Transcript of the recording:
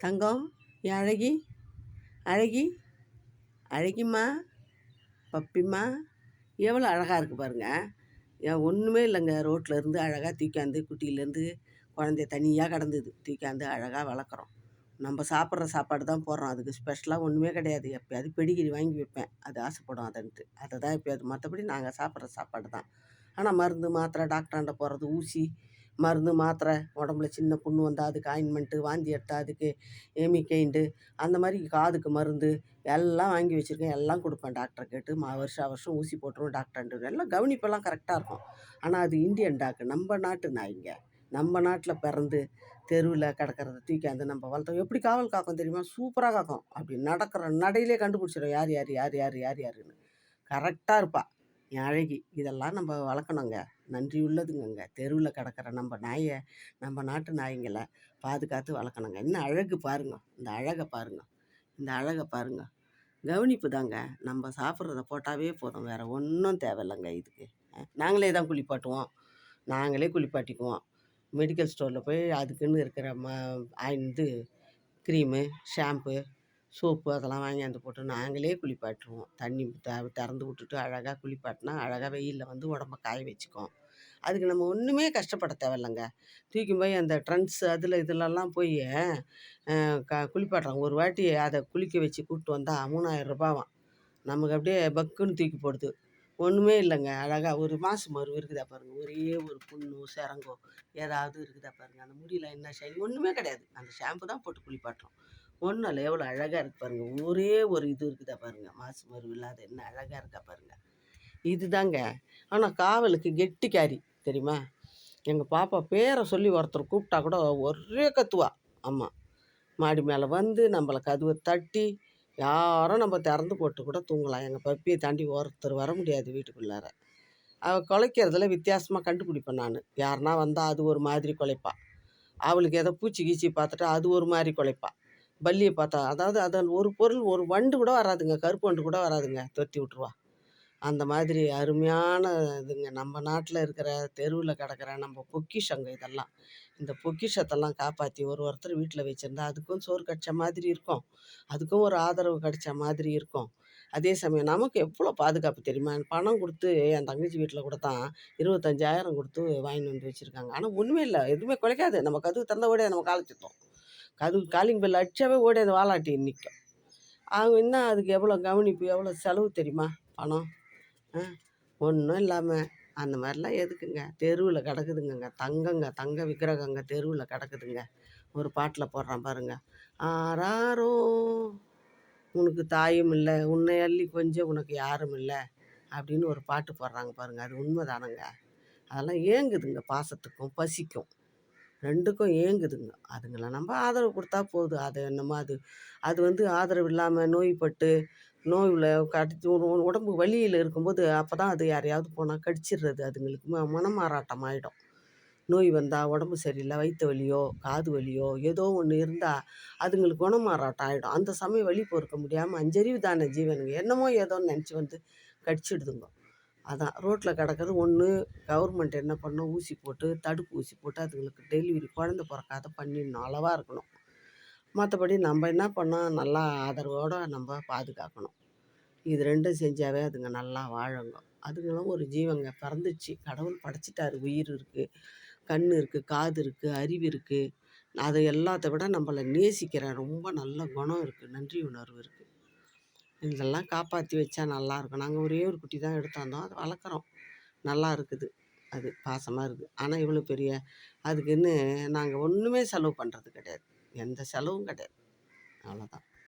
தங்கம், என் அழகி, அழகி, அழகிம்மா, பப்பிம்மா, எவ்வளோ அழகாக இருக்குது பாருங்கள். ஏன் ஒன்றுமே இல்லைங்க, ரோட்டில் இருந்து அழகாக தூக்காந்து குட்டியிலேருந்து குழந்தைய தனியாக கிடந்தது தூக்காந்து அழகாக வளர்க்குறோம். நம்ம சாப்பிட்ற சாப்பாடு தான் போடுறோம், அதுக்கு ஸ்பெஷலாக ஒன்றுமே கிடையாது. எப்போயாவது பெடிகிரி வாங்கி வைப்பேன், அது ஆசைப்படும் அதன்ட்டு, அதை தான் எப்போயாவது. மற்றபடி நாங்கள் சாப்பிட்ற சாப்பாடு தான். ஆனால் மருந்து மாத்திரை, டாக்டராண்ட போகிறது, ஊசி மருந்து மாத்திரை, உடம்புல சின்ன புண்ணு வந்தால் அதுக்கு ஆயின்மெண்ட்டு, வாந்தி எடுத்தால் அதுக்கு எமிக்கைண்டு, அந்த மாதிரி காதுக்கு மருந்து எல்லாம் வாங்கி வச்சுருக்கேன். எல்லாம் கொடுப்பேன் டாக்டரை கேட்டு. வருஷம் ஊசி போட்டுருவோம் டாக்டர்ன்ட்டு. எல்லாம் கவனிப்பெல்லாம் கரெக்டாக இருக்கும். ஆனால் அது இந்தியன் டாக்கு, நம்ம நாட்டு நாய்ங்க. நம்ம நாட்டில் பிறந்து தெருவில் கிடக்கிறத தூக்காந்து நம்ம வளர்த்தோம். எப்படி காவல் காக்கும் தெரியுமா? சூப்பராக காக்கும். அப்படி நடக்கிற நடையிலே கண்டுபிடிச்சிடும் யார் யார் யார் யார் யார் யாருன்னு. கரெக்டாக இருப்பா என் அழகி. இதெல்லாம் நம்ம வளர்க்கணுங்க, நன்றி உள்ளதுங்க. தெருவில் கிடக்கிற நம்ம நாயை, நம்ம நாட்டு நாய்ங்களை பாதுகாத்து வளர்க்கணுங்க. இன்னும் அழகு பாருங்க, இந்த அழகை பாருங்க, இந்த அழகை பாருங்க. கவனிப்பு தாங்க. நம்ம சாப்பிட்றத போட்டாவே போதும், வேறு ஒன்றும் தேவையில்லைங்க இதுக்கு. நாங்களே தான் குளிப்பாட்டுவோம், நாங்களே குளிப்பாட்டிக்குவோம். மெடிக்கல் ஸ்டோரில் போய் அதுக்குன்னு இருக்கிற இது க்ரீமு, ஷாம்பு, சோப்பு அதெல்லாம் வாங்கியாந்து போட்டு நாங்களே குளிப்பாட்டுருவோம். தண்ணி திறந்து விட்டுட்டு அழகாக குளிப்பாட்டினா அழகாக வெயிலில் வந்து உடம்ப காய வச்சுக்கும். அதுக்கு நம்ம ஒன்றுமே கஷ்டப்பட தேவையில்லைங்க. தூக்கி போய் அந்த ட்ரெண்ட்ஸ் அதில் இதிலெல்லாம் போய் குளிப்பாட்டுறாங்க. ஒரு வாட்டி அதை குளிக்க வச்சு கூப்பிட்டு வந்தால் 3000 ரூபாவாம். நமக்கு அப்படியே பக்குன்னு தூக்கி போடுது. ஒன்றுமே இல்லைங்க. அழகாக ஒரு மாசு மருவு இருக்குதா பாருங்கள், ஒரே ஒரு புண்ணோ சிரங்கோ ஏதாவது இருக்குதா பாருங்கள். அந்த முடியல என்ன ஷைன் ஒன்றுமே கிடையாது. அந்த ஷாம்பு தான் போட்டு குளிப்பாட்டுறோம். ஒன்றும் இல்லை, எவ்வளோ அழகாக இருக்குது பாருங்கள். ஒரே ஒரு இது இருக்குதா பாருங்கள், மாசு மருவு இல்லாத என்ன அழகாக இருக்கா பாருங்கள். இதுதாங்க. ஆனால் காவலுக்கு கெட்டிக்காரி தெரியுமா? எங்கள் பாப்பா பேரை சொல்லி ஒருத்தர் கூப்பிட்டா கூட ஒரே கத்துவா. ஆமாம், மாடி மேலே வந்து நம்மளை கதவை தட்டி, யாரும் நம்ம திறந்து போட்டு கூட தூங்கலாம். எங்கள் பப்பியை தாண்டி ஒருத்தர் வர முடியாது வீட்டுக்குள்ளார. அவள் குலைக்கிறதுல வித்தியாசமாக கண்டுபிடிப்பேன் நான். யாருன்னா வந்தால் அது ஒரு மாதிரி குலைப்பா. அவளுக்கு எதோ பூச்சி கீச்சி பார்த்துட்டா அது ஒரு மாதிரி குலைப்பா. பல்லியை பார்த்தா, அதாவது அதில் ஒரு பொருள், ஒரு வண்டு கூட வராதுங்க, கருப்பு வண்டு கூட வராதுங்க, தொத்தி விட்ருவா. அந்த மாதிரி அருமையான இதுங்க. நம்ம நாட்டில் இருக்கிற தெருவில் கிடக்கிற நம்ம பொக்கிஷங்க இதெல்லாம். இந்த பொக்கிஷத்தெல்லாம் காப்பாற்றி ஒருத்தர் வீட்டில் வச்சுருந்தா அதுக்கும் சோறு கிடச்ச மாதிரி இருக்கும், அதுக்கும் ஒரு ஆதரவு கிடைச்ச மாதிரி இருக்கும். அதே சமயம் நமக்கு எவ்வளோ பாதுகாப்பு தெரியுமா? பணம் கொடுத்து என் தங்கச்சி வீட்டில் கூட தான் 25,000 கொடுத்து வாங்கிட்டு வந்து வச்சுருக்காங்க. ஆனால் ஒன்றுமே இல்லை, எதுவுமே குலைக்காது. நம்ம கதவு திறந்த ஓடியாது, நம்ம காலை சுத்தம். கதவு காலிங் பெல் அடித்தாவே ஓடியாது, வாலாட்டி நிற்கும். அவங்க என்ன அதுக்கு எவ்வளோ கவனிப்பு, எவ்வளோ செலவு தெரியுமா? பணம் ஒன்றும் இல்லாமல் அந்த மாதிரிலாம் எதுக்குங்க? தெருவில் கிடக்குதுங்க தங்கங்க, தங்க விக்கிரகங்க தெருவில் கிடக்குதுங்க. ஒரு பாட்டில் போடுறான் பாருங்க, ஆராரோ உனக்கு தாயும் இல்லை, உன்னை அள்ளி கொஞ்சம் உனக்கு யாரும் இல்லை அப்படின்னு ஒரு பாட்டு போடுறாங்க பாருங்கள். அது உண்மை தானங்க. அதெல்லாம் ஏங்குதுங்க, பாசத்துக்கும் பசிக்கும் ரெண்டுக்கும் ஏங்குதுங்க. அதுங்களை நம்ம ஆதரவு கொடுத்தா போதும். அது என்னமோ அது அது வந்து ஆதரவு இல்லாமல் நோய்பட்டு நோயில் கடிச்சு உடம்பு வலியில் இருக்கும்போது அப்போ தான் அது யாரையாவது போனால் கடிச்சிடுறது. அதுங்களுக்கு மனமாறாட்டம் ஆகிடும். நோய் வந்தால், உடம்பு சரியில்லை, வயிற்று வலியோ காது வலியோ ஏதோ ஒன்று இருந்தால் அதுங்களுக்கு குணமாறாட்டம் ஆகிடும். அந்த சமயம் வலி பொறுக்க முடியாமல் அஞ்சறிவு தானே ஜீவனுங்க, என்னமோ ஏதோன்னு நினச்சி வந்து கடிச்சிடுதுங்க. அதான் ரோட்டில் கிடக்கிறது. ஒன்று கவர்மெண்ட் என்ன பண்ணணும், ஊசி போட்டு, தடுப்பு ஊசி போட்டு அதுங்களுக்கு டெலிவரி குழந்த பிறக்காத பண்ணிடணும், அளவாக இருக்கணும். மற்றபடி நம்ம என்ன பண்ணோம், நல்லா ஆதரவோடு நம்ம பாதுகாக்கணும். இது ரெண்டும் செஞ்சாவே அதுங்க நல்லா வாழுங்க. அதுங்களும் ஒரு ஜீவங்க, பிறந்துச்சு, கடவுள் படைச்சிட்டாரு. உயிர் இருக்குது, கண் இருக்குது, காது இருக்குது, அறிவு இருக்குது. அதை எல்லாத்த விட நம்மளை நேசிக்கிற ரொம்ப நல்ல குணம் இருக்குது, நன்றி உணர்வு இருக்குது. இதெல்லாம் காப்பாற்றி வச்சா நல்லாயிருக்கும். நாங்கள் ஒரே ஒரு குட்டி தான் எடுத்தாந்தோம், அதை வளர்க்குறோம், நல்லா இருக்குது, அது பாசமாக இருக்குது. ஆனால் இவ்வளோ பெரிய அதுக்குன்னு நாங்கள் ஒன்றுமே செலவு பண்ணுறது கிடையாது, எந்த செலவும் கிடையாது. அவ்வளோதான்.